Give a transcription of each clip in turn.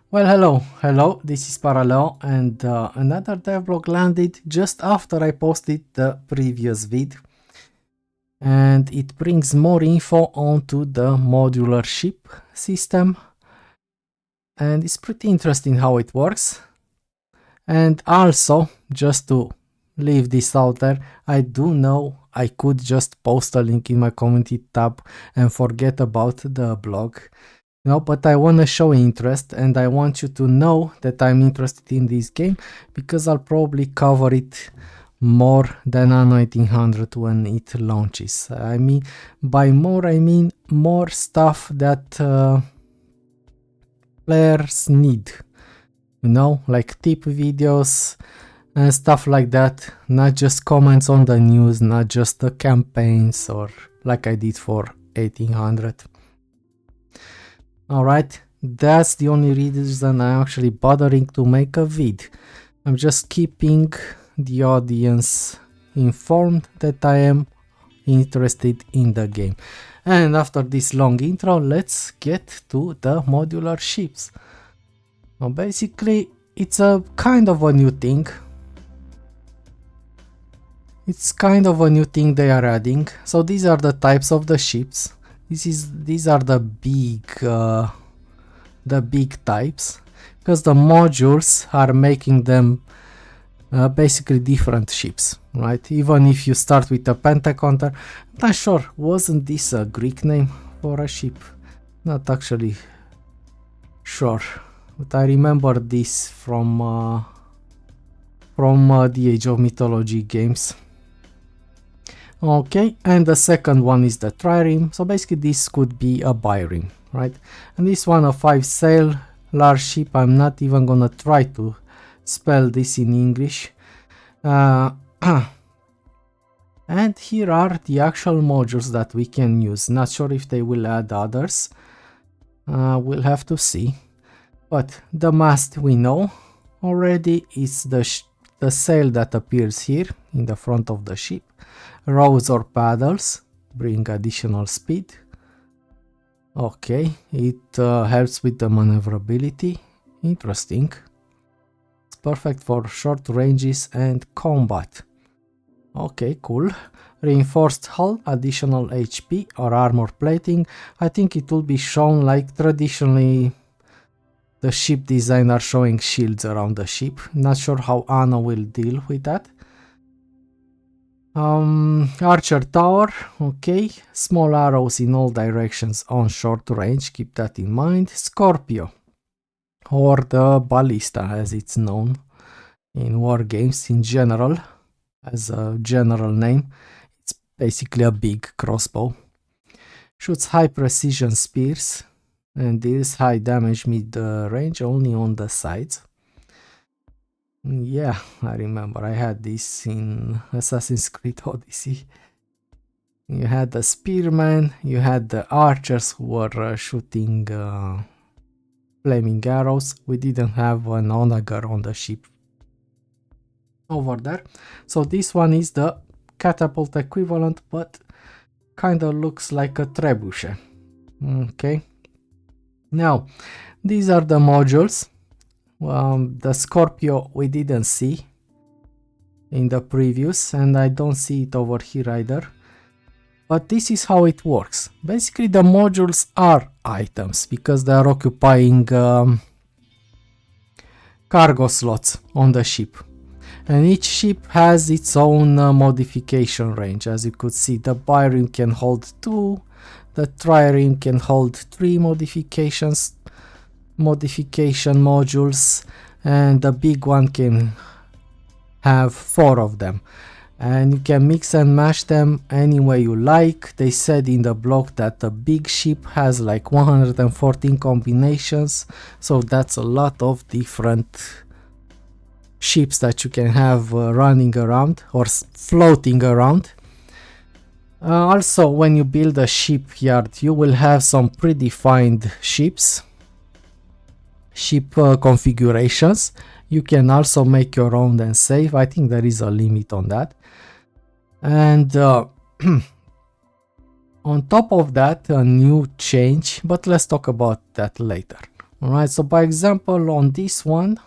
Well, hello, this is Paraleo, and another devlog landed just after I posted the previous vid, and it brings more info onto the modular ship system, and it's pretty interesting how it works. And also, just to leave this out there, I do know I could just post a link in my community tab and forget about the blog. No, but I want to show interest, and I want you to know that I'm interested in this game because I'll probably cover it more than Anno 1800 when it launches. I mean, by more, I mean more stuff that players need, you know, like tip videos and stuff like that, not just comments on the news, not just the campaigns or like I did for 1800. Alright, that's the only reason I'm actually bothering to make a vid. I'm just keeping the audience informed that I am interested in the game. And after this long intro, let's get to the modular ships. Now basically, it's a kind of a new thing. It's kind of a new thing they are adding. So these are the types of the ships. These are the big types, because the modules are making them basically different ships, right? Even if you start with a pentaconter, I'm not sure, wasn't this a Greek name for a ship? Not actually sure, but I remember this from the Age of Mythology games. Okay, and the second one is the trireme. So basically this could be a bireme, right? And this one, a 5-sail large ship. I'm not even gonna try to spell this in English. And here are the actual modules that we can use. Not sure if they will add others. We'll have to see. But the mast we know already is the sail that appears here in the front of the ship. Rows or paddles bring additional speed. Okay, it helps with the maneuverability. Interesting. It's perfect for short ranges and combat. Okay, cool. Reinforced hull, additional HP or armor plating. I think it will be shown like traditionally the ship design are showing shields around the ship. Not sure how Anno will deal with that. Archer tower, okay. Small arrows in all directions on short range, keep that in mind. Scorpio, or the ballista as it's known in war games in general, as a general name. It's basically a big crossbow. Shoots high precision spears and deals high damage mid-range only on the sides. Yeah, I remember I had this in Assassin's Creed Odyssey. You had the spearmen, you had the archers who were shooting flaming arrows. We didn't have an onager on the ship over there. So this one is the catapult equivalent, but kind of looks like a trebuchet. Okay. Now, these are the modules. The Scorpio we didn't see in the previews, and I don't see it over here either. But this is how it works. Basically the modules are items because they are occupying cargo slots on the ship. And each ship has its own modification range. As you could see, the bireme can hold 2, the trireme can hold 3 modification modules, and the big one can have 4 of them, and you can mix and match them any way you like. They said in the blog that the big ship has like 114 combinations, so that's a lot of different ships that you can have running around or floating around. Also, when you build a shipyard, you will have some predefined ship configurations. You can also make your own and save. I think there is a limit on that. And on top of that, a new change, but let's talk about that later. Alright, so by example on this one,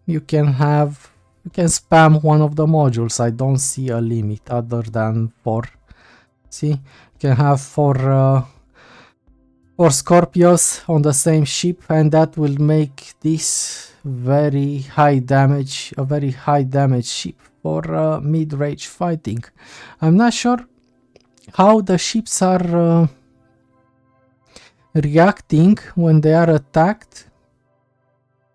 you can spam one of the modules. I don't see a limit other than 4. See, you can have 4 Scorpios on the same ship, and that will make this a very high damage ship for mid-range fighting. I'm not sure how the ships are reacting when they are attacked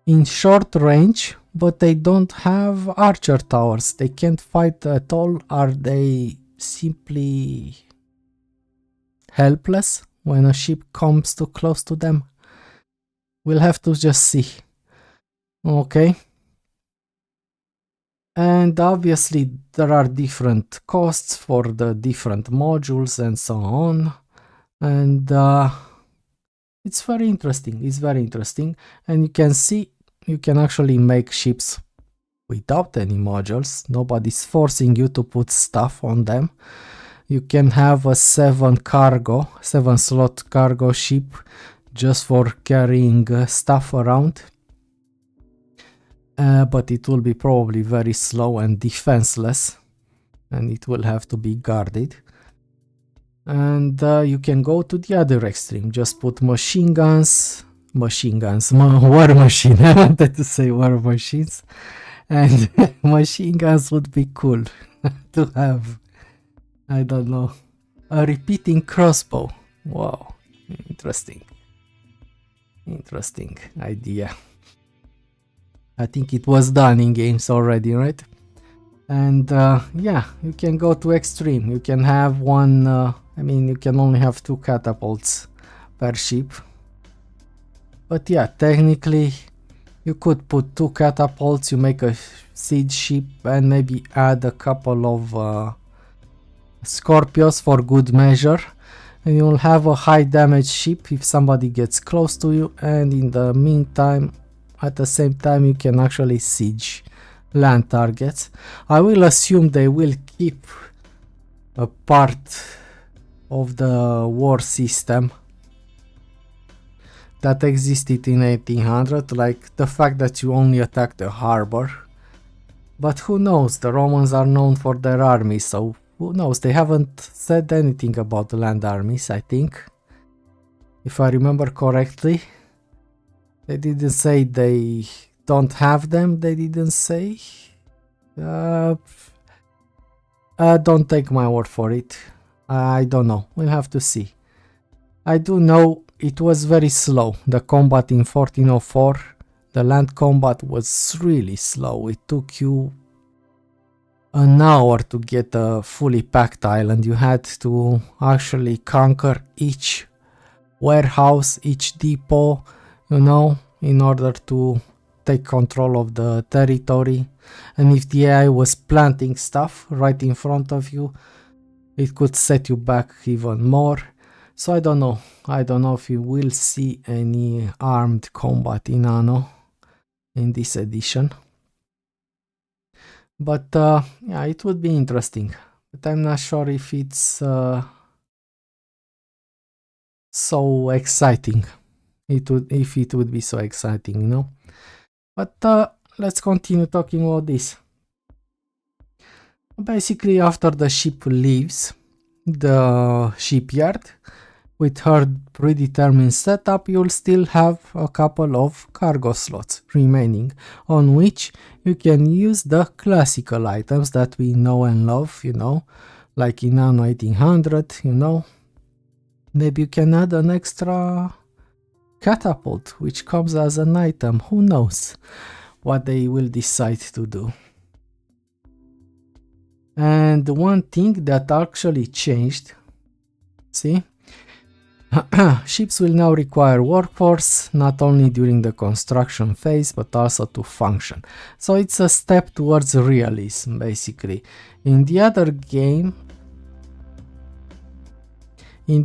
in short range, but they don't have archer towers. They can't fight at all. Are they simply helpless when a ship comes too close to them? We'll have to just see. Okay. And obviously there are different costs for the different modules and so on. And it's very interesting. It's very interesting. And you can see you can actually make ships without any modules. Nobody's forcing you to put stuff on them. You can have a 7 slot cargo ship just for carrying stuff around. But it will be probably very slow and defenseless, and it will have to be guarded. And you can go to the other extreme, just put machine guns, war machine, I wanted to say war machines, and machine guns would be cool to have. I don't know, a repeating crossbow. Wow, interesting idea. I think it was done in games already, right? And yeah, you can go to extreme. You can have one, I mean, you can only have 2 catapults per ship. But yeah, technically, you could put 2 catapults, you make a siege ship, and maybe add a couple of Scorpios for good measure. And you'll have a high damage ship if somebody gets close to you, and in the meantime, at the same time, you can actually siege land targets. I will assume they will keep a part of the war system that existed in 1800, like the fact that you only attack the harbor. But who knows, the Romans are known for their armies, so who knows, they haven't said anything about the land armies, I think. If I remember correctly. They didn't say they don't have them, they didn't say. Don't take my word for it. I don't know, we'll have to see. I do know it was very slow. The combat in 1404, the land combat was really slow. It took you an hour to get a fully packed island. You had to actually conquer each warehouse, each depot, you know, in order to take control of the territory. And if the AI was planting stuff right in front of you, it could set you back even more. So I don't know if you will see any armed combat in Anno in this edition. But yeah, it would be interesting, but I'm not sure if it's so exciting. If it would be so exciting, you know. But let's continue talking about this. Basically, after the ship leaves the shipyard with her predetermined setup, you'll still have a couple of cargo slots remaining on which you can use the classical items that we know and love, you know, like in Anno 1800, you know. Maybe you can add an extra catapult, which comes as an item. Who knows what they will decide to do. And one thing that actually changed, see, ships will now require workforce not only during the construction phase but also to function. So it's a step towards realism, basically. In the other games in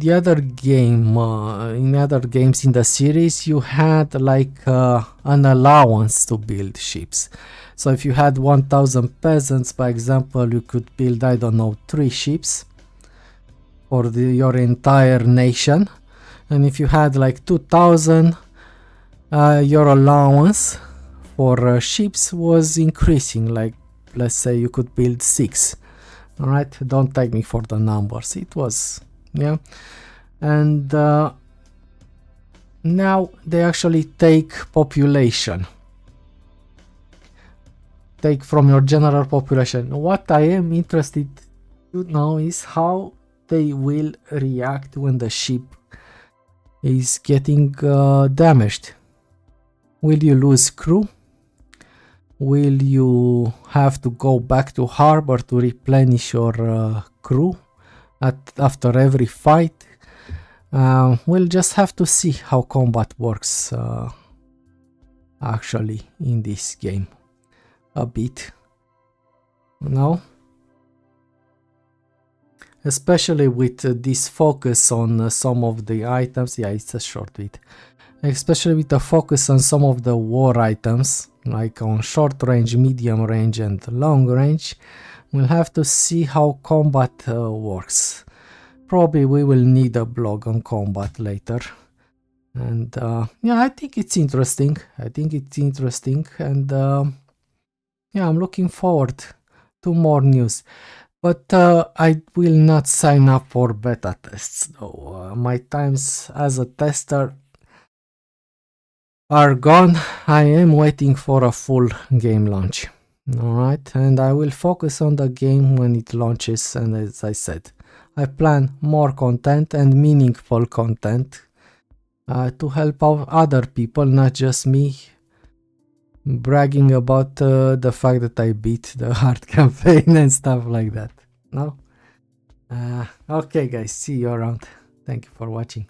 the series, you had like an allowance to build ships. So if you had 1000 peasants, by example, you could build, I don't know, 3 ships for your entire nation. And if you had like 2000, your allowance for ships was increasing. Like, let's say you could build 6. All right, don't take me for the numbers. It was, yeah. And now they actually take population. Take from your general population. What I am interested to know is how they will react when the ship is getting damaged. Will you lose crew? Will you have to go back to harbor to replenish your crew after every fight? We'll just have to see how combat works actually in this game a bit. No? Especially with this focus on some of the items. Yeah, it's a short bit. Especially with the focus on some of the war items, like on short range, medium range and long range. We'll have to see how combat works. Probably we will need a blog on combat later. And yeah, I think it's interesting. And yeah, I'm looking forward to more news. But I will not sign up for beta tests though. My times as a tester are gone. I am waiting for a full game launch. Alright, and I will focus on the game when it launches, and as I said, I plan more content and meaningful content to help out other people, not just me bragging about the fact that I beat the hard campaign and stuff like that. No? Okay guys, see you around. Thank you for watching.